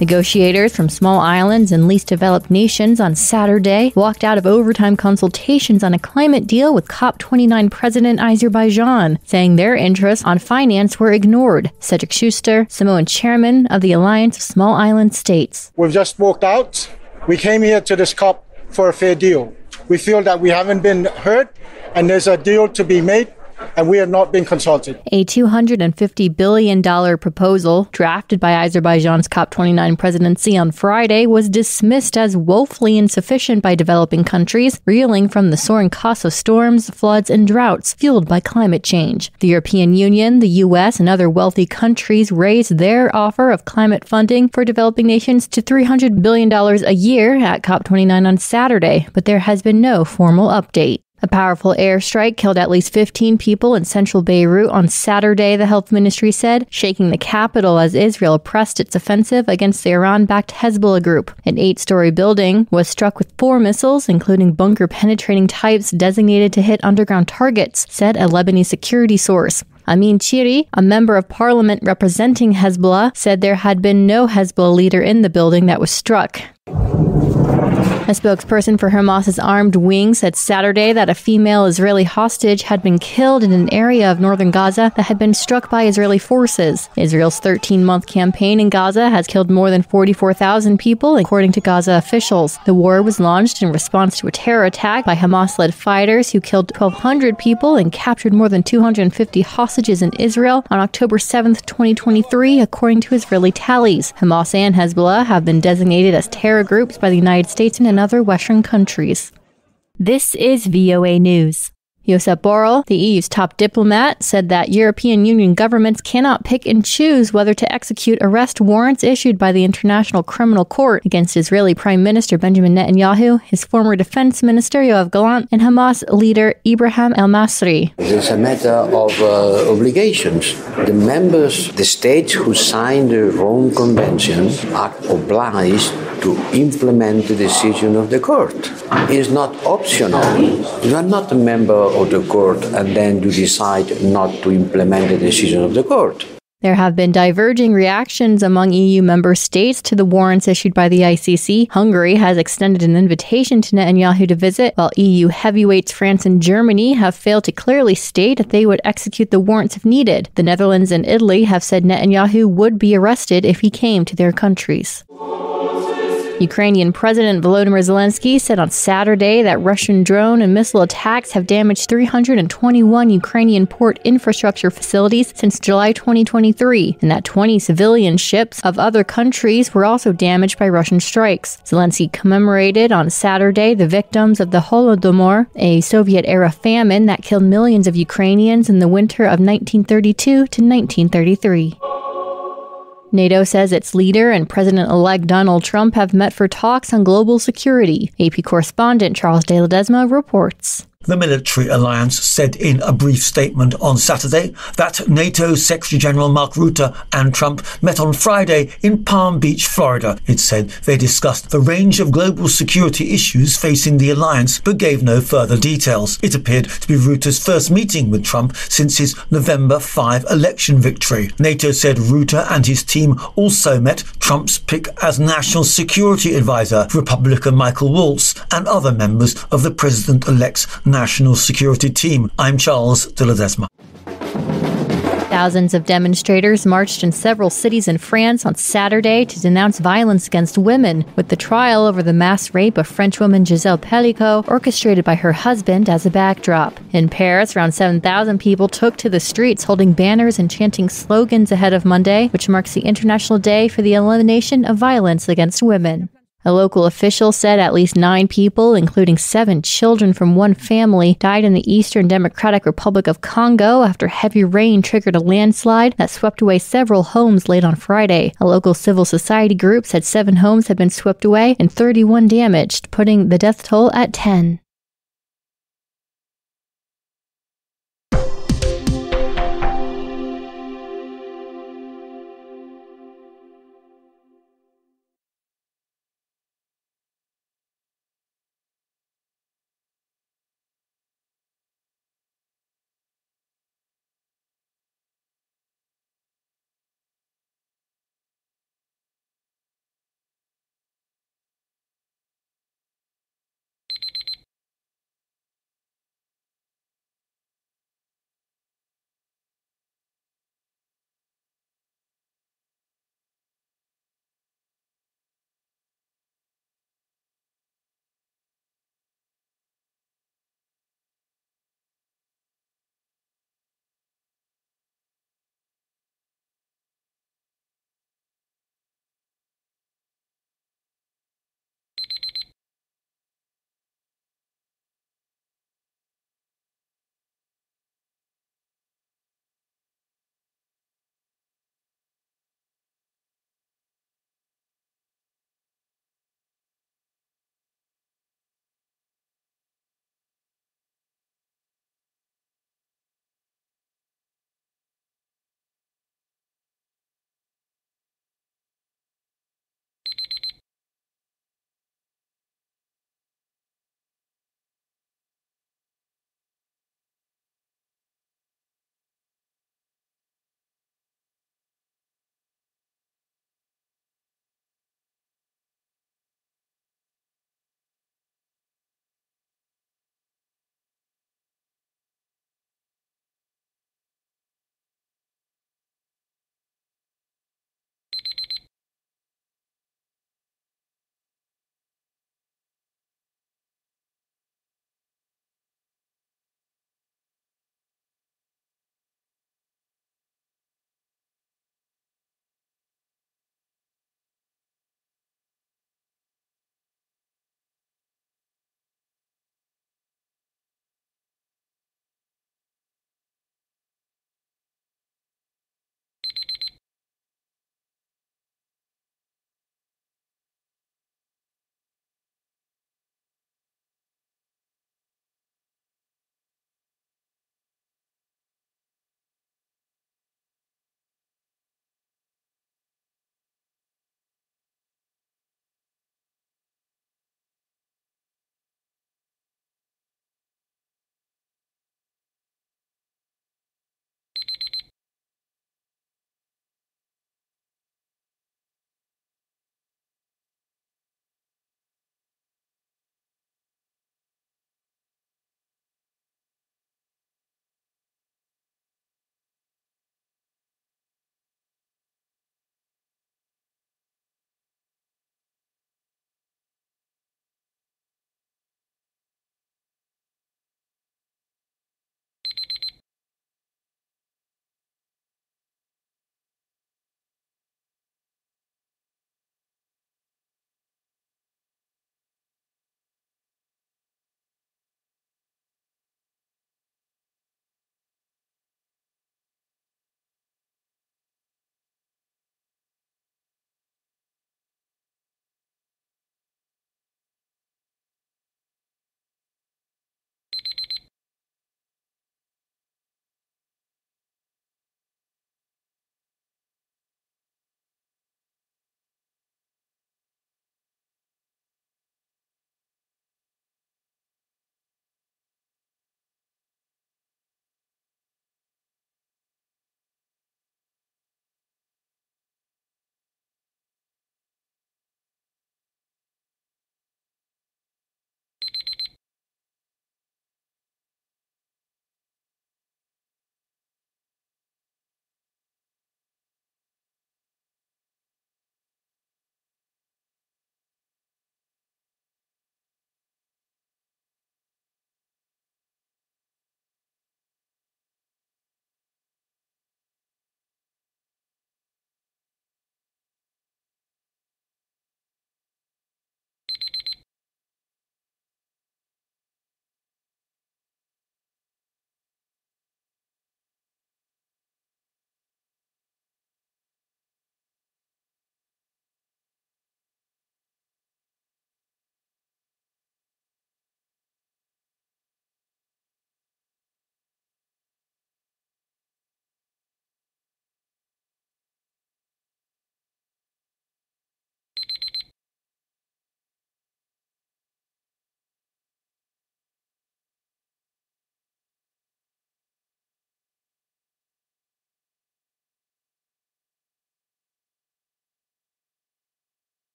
Negotiators from small islands and least developed nations on Saturday walked out of overtime consultations on a climate deal with COP29 President Azerbaijan, saying their interests on finance were ignored. Cedric Schuster, Samoan chairman of the Alliance of Small Island States. We've just walked out. We came here to this COP for a fair deal. We feel that we haven't been heard and there's a deal to be made, and we have not been consulted. A $250 billion proposal drafted by Azerbaijan's COP29 presidency on Friday was dismissed as woefully insufficient by developing countries, reeling from the soaring costs of storms, floods, and droughts fueled by climate change. The European Union, the U.S., and other wealthy countries raised their offer of climate funding for developing nations to $300 billion a year at COP29 on Saturday, but there has been no formal update. A powerful airstrike killed at least 15 people in central Beirut on Saturday, the health ministry said, shaking the capital as Israel pressed its offensive against the Iran-backed Hezbollah group. An 8-story building was struck with 4 missiles, including bunker-penetrating types designated to hit underground targets, said a Lebanese security source. Amin Chiri, a member of parliament representing Hezbollah, said there had been no Hezbollah leader in the building that was struck. A spokesperson for Hamas's armed wing said Saturday that a female Israeli hostage had been killed in an area of northern Gaza that had been struck by Israeli forces. Israel's 13-month campaign in Gaza has killed more than 44,000 people, according to Gaza officials. The war was launched in response to a terror attack by Hamas-led fighters who killed 1,200 people and captured more than 250 hostages in Israel on October 7, 2023, according to Israeli tallies. Hamas and Hezbollah have been designated as terror groups by the United States and other Western countries. This is VOA News. Josep Borrell, the EU's top diplomat, said that European Union governments cannot pick and choose whether to execute arrest warrants issued by the International Criminal Court against Israeli Prime Minister Benjamin Netanyahu, his former defense minister Yoav Gallant, and Hamas leader Ibrahim el-Masri. It's a matter of obligations. The states who signed the Rome Convention are obliged to implement the decision of the court. It is not optional. You are not a member of the court and then you decide not to implement the decision of the court. There have been diverging reactions among EU member states to the warrants issued by the ICC. Hungary has extended an invitation to Netanyahu to visit, while EU heavyweights France and Germany have failed to clearly state that they would execute the warrants if needed. The Netherlands and Italy have said Netanyahu would be arrested if he came to their countries. Ukrainian President Volodymyr Zelensky said on Saturday that Russian drone and missile attacks have damaged 321 Ukrainian port infrastructure facilities since July 2023, and that 20 civilian ships of other countries were also damaged by Russian strikes. Zelensky commemorated on Saturday the victims of the Holodomor, a Soviet-era famine that killed millions of Ukrainians in the winter of 1932 to 1933. NATO says its leader and President-elect Donald Trump have met for talks on global security. AP correspondent Charles de Ledesma reports. The military alliance said in a brief statement on Saturday that NATO Secretary-General Mark Rutte and Trump met on Friday in Palm Beach, Florida. It said they discussed the range of global security issues facing the alliance, but gave no further details. It appeared to be Rutte's first meeting with Trump since his November 5 election victory. NATO said Rutte and his team also met Trump's pick as National Security Advisor, Republican Michael Waltz, and other members of the President-elect's National Security Team. I'm Charles de Ledesma. Thousands of demonstrators marched in several cities in France on Saturday to denounce violence against women, with the trial over the mass rape of French woman Gisèle Pelicot orchestrated by her husband as a backdrop. In Paris, around 7,000 people took to the streets holding banners and chanting slogans ahead of Monday, which marks the International Day for the Elimination of Violence Against Women. A local official said at least 9 people, including 7 children from one family, died in the Eastern Democratic Republic of Congo after heavy rain triggered a landslide that swept away several homes late on Friday. A local civil society group said 7 homes had been swept away and 31 damaged, putting the death toll at 10.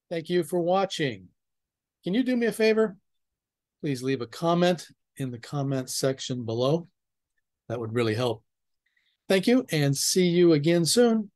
Thank you for watching. Can you do me a favor? Please leave a comment in the comment section below. That would really help. Thank you, and see you again soon.